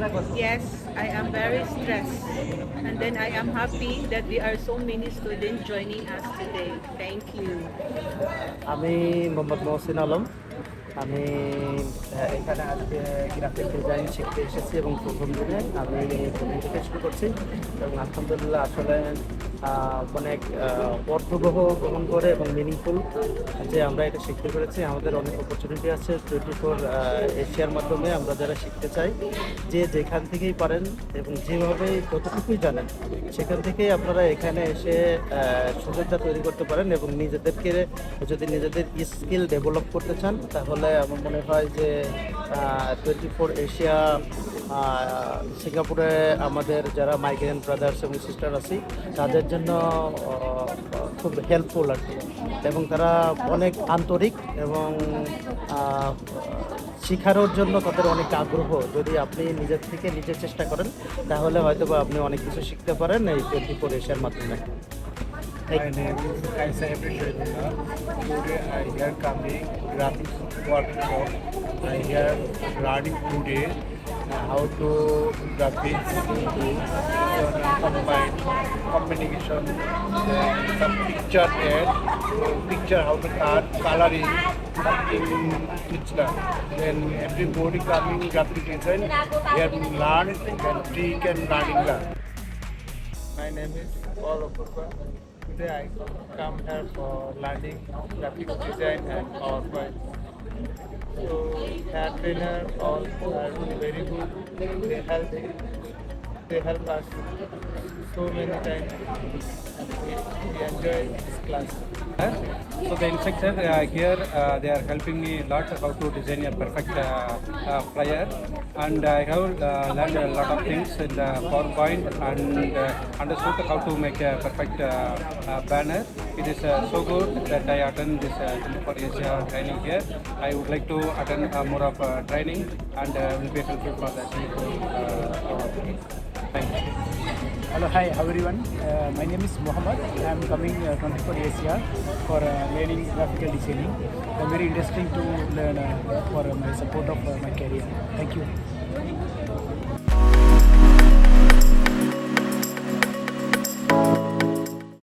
Yes, I am very stressed. And then I am happy that there are so many students joining us today. Thank you. আমি মোহাম্মদ মহসিন আলম। আমি এখানে আজকে graphic design শিখতে এসেছি এবং প্রথম দিনে আমি প্রথম থেকে শুরু করছি এবং আলহামদুলিল্লাহ আসলে অনেক অর্থবহ গ্রহণ করে এবং মিনিংফুল যে আমরা এটা শিখতে পেরেছি। আমাদের অনেক অপরচুনিটি আছে 24 এশিয়ার মাধ্যমে। আমরা যারা শিখতে চাই যে যেখান থেকেই পারেন এবং যেভাবে যতটুকুই জানেন সেখান থেকেই আপনারা এখানে এসে সুযোগটা তৈরি করতে পারেন এবং নিজেদেরকে যদি নিজেদের স্কিল ডেভেলপ করতে চান তাহলে আমার মনে হয় যে 24 এশিয়া সিঙ্গাপুরে আমাদের যারা মাইগ্রেন্ট ব্রাদার্স এবং সিস্টার আছি তাদের জন্য খুব হেল্পফুল আর কি। এবং তারা অনেক আন্তরিক এবং শেখানোর জন্য তাদের অনেক আগ্রহ। যদি আপনি নিজের থেকে নিজে চেষ্টা করেন তাহলে হয়তো বা আপনি অনেক কিছু শিখতে পারেন এই 24 এশিয়ার মাধ্যমে। My name is Kaisa Abdullah. Today I here coming graphics workshop. I here learning today how to graphics to combine communication, some picture add, picture how to cut, coloring, something digital. Then everybody coming graphic design, they have learned and trick and learn. My name is Paul Opurva. Today I come here for learning graphic design and PowerPoint. So hair trainer all are very good. They help us so many times. We enjoy this class. So the instructor here they are helping me a lot how to design a perfect flyer, and I have learned a lot of things in the PowerPoint and understood how to make a perfect banner. It is so good that I attend this 24 Asia training here. I would like to attend more of training and will be helpful for the thank you. Hello, hi everyone. My name is Muhammad. I am coming 24 Asia for learning graphical designing. I'm very interesting to learn for my support of my career. Thank you.